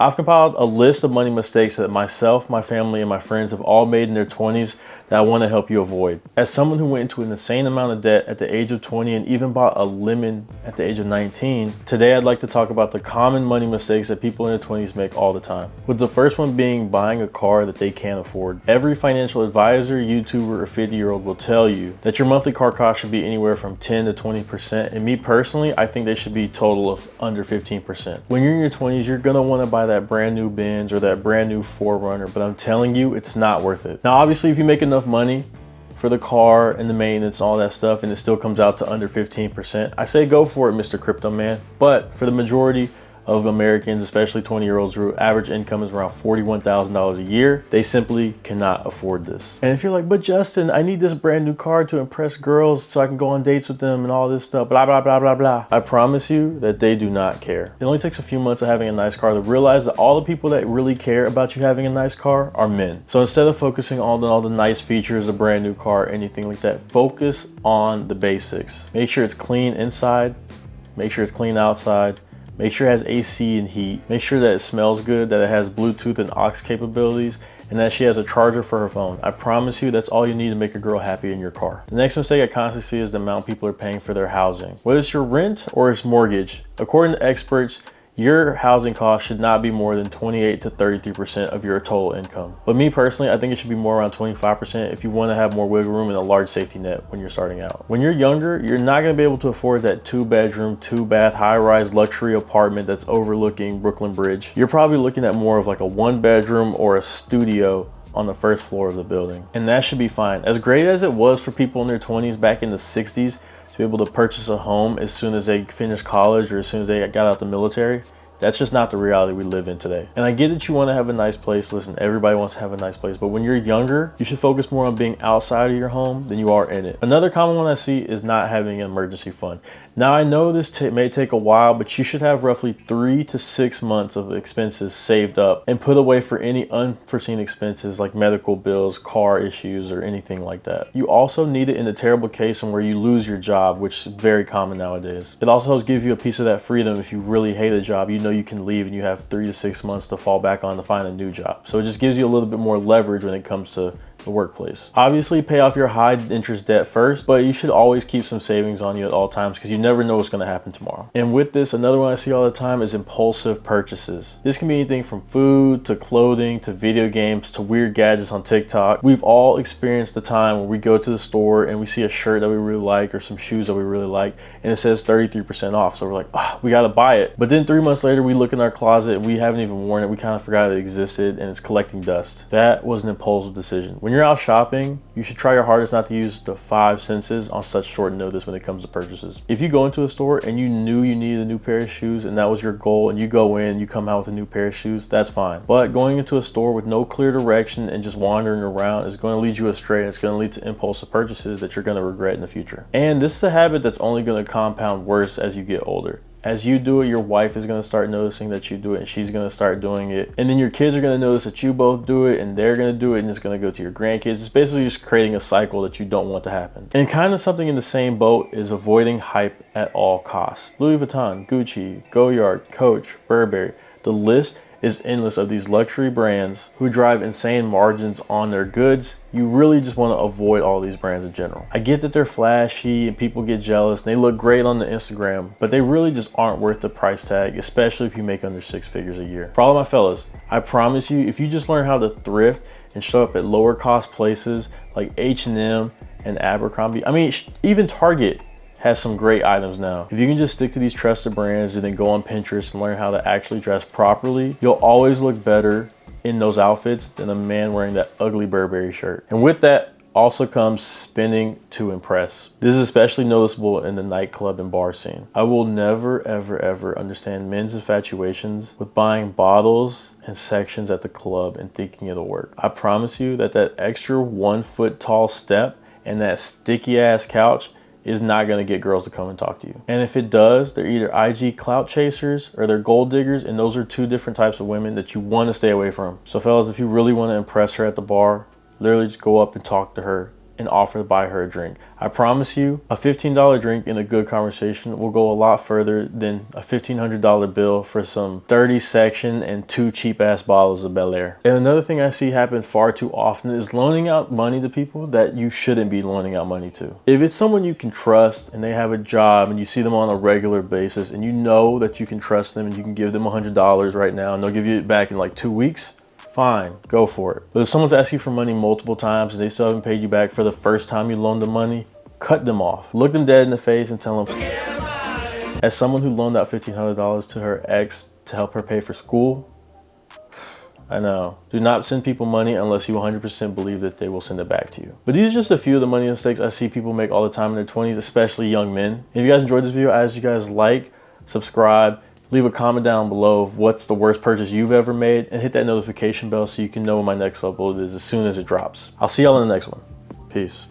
I've compiled a list of money mistakes that myself, my family, and my friends have all made in their 20s that I want to help you avoid. As someone who went into an insane amount of debt at the age of 20 and even bought a lemon at the age of 19, today I'd like to talk about the common money mistakes that people in their 20s make all the time. With the first one being buying a car that they can't afford. Every financial advisor, YouTuber, or 50-year-old will tell you that your monthly car cost should be anywhere from 10 to 20%. And me personally, I think they should be total of under 15%. When you're in your 20s, you're gonna wanna buy that brand new Benz or that brand new 4Runner, but I'm telling you, it's not worth it. Now, obviously, if you make enough money for the car and the maintenance, all that stuff, and it still comes out to under 15%, I say go for it, Mr. Crypto Man. But for the majority of Americans, especially 20-year-olds, whose average income is around $41,000 a year, they simply cannot afford this. And if you're like, but Justin, I need this brand new car to impress girls so I can go on dates with them and all this stuff, blah, blah, blah, blah, blah. I promise you that they do not care. It only takes a few months of having a nice car to realize that all the people that really care about you having a nice car are men. So instead of focusing on all the nice features, a brand new car, anything like that, focus on the basics. Make sure it's clean inside, make sure it's clean outside, make sure it has AC and heat. Make sure that it smells good, that it has Bluetooth and aux capabilities, and that she has a charger for her phone. I promise you that's all you need to make a girl happy in your car. The next mistake I constantly see is the amount people are paying for their housing. Whether it's your rent or it's mortgage, according to experts, your housing cost should not be more than 28 to 33% of your total income. But me personally, I think it should be more around 25% if you want to have more wiggle room and a large safety net when you're starting out. When you're younger, you're not going to be able to afford that 2-bedroom, 2-bath, high-rise luxury apartment that's overlooking Brooklyn Bridge. You're probably looking at more of like a 1-bedroom or a studio on the first floor of the building. And that should be fine. As great as it was for people in their 20s back in the 60s to be able to purchase a home as soon as they finished college or as soon as they got out the military, that's just not the reality we live in today. And I get that you want to have a nice place. Listen, everybody wants to have a nice place, but when you're younger, you should focus more on being outside of your home than you are in it. Another common one I see is not having an emergency fund. Now, I know this may take a while, but you should have roughly 3 to 6 months of expenses saved up and put away for any unforeseen expenses like medical bills, car issues, or anything like that. You also need it in the terrible case where you lose your job, which is very common nowadays. It also helps give you a piece of that freedom if you really hate a job. You know you can leave and you have 3 to 6 months to fall back on to find a new job. So it just gives you a little bit more leverage when it comes to the workplace. Obviously, pay off your high interest debt first, but you should always keep some savings on you at all times because you never know what's going to happen tomorrow. And with this, another one I see all the time is impulsive purchases. This can be anything from food to clothing to video games to weird gadgets on TikTok. We've all experienced the time where we go to the store and we see a shirt that we really like or some shoes that we really like and it says 33% off. So we're like, oh, we got to buy it. But then 3 months later, we look in our closet and we haven't even worn it. We kind of forgot it existed and it's collecting dust. That was an impulsive decision. When you're out shopping, you should try your hardest not to use the 5 senses on such short notice when it comes to purchases. If you go into a store and you knew you needed a new pair of shoes and that was your goal and you go in, you come out with a new pair of shoes, that's fine. But going into a store with no clear direction and just wandering around is going to lead you astray and it's going to lead to impulsive purchases that you're going to regret in the future. And this is a habit that's only going to compound worse as you get older. As you do it, your wife is going to start noticing that you do it and she's going to start doing it. And then your kids are going to notice that you both do it and they're going to do it and it's going to go to your grandkids. It's basically just creating a cycle that you don't want to happen. And kind of something in the same boat is avoiding hype at all costs. Louis Vuitton, Gucci, Goyard, Coach, Burberry. The list is endless of these luxury brands who drive insane margins on their goods. You really just want to avoid all these brands in general. I get that they're flashy and people get jealous and they look great on the Instagram, but they really just aren't worth the price tag, especially if you make under 6 figures a year. For all of my fellas, I promise you, if you just learn how to thrift and show up at lower cost places like H&M and Abercrombie, I mean, even Target has some great items now. If you can just stick to these trusted brands and then go on Pinterest and learn how to actually dress properly, you'll always look better in those outfits than a man wearing that ugly Burberry shirt. And with that also comes spending to impress. This is especially noticeable in the nightclub and bar scene. I will never, ever, ever understand men's infatuations with buying bottles and sections at the club and thinking it'll work. I promise you that extra 1 foot tall step and that sticky ass couch is not going to get girls to come and talk to you. And if it does, they're either IG clout chasers or they're gold diggers, and those are 2 different types of women that you want to stay away from. So fellas, if you really want to impress her at the bar, literally just go up and talk to her and offer to buy her a drink. I promise you, a $15 drink in a good conversation will go a lot further than a $1,500 bill for some 30 section and 2 cheap ass bottles of Bel Air. And another thing I see happen far too often is loaning out money to people that you shouldn't be loaning out money to. If it's someone you can trust and they have a job and you see them on a regular basis and you know that you can trust them and you can give them $100 right now and they'll give you it back in like 2 weeks, fine, go for it. But if someone's asking for money multiple times and they still haven't paid you back for the first time you loaned them money, cut them off. Look them dead in the face and tell them, as someone who loaned out $1,500 to her ex to help her pay for school, I know. Do not send people money unless you 100% believe that they will send it back to you. But these are just a few of the money mistakes I see people make all the time in their 20s, especially young men. If you guys enjoyed this video, I ask you guys like, subscribe, leave a comment down below of what's the worst purchase you've ever made, and hit that notification bell so you can know when my next upload is as soon as it drops. I'll see y'all in the next one. Peace.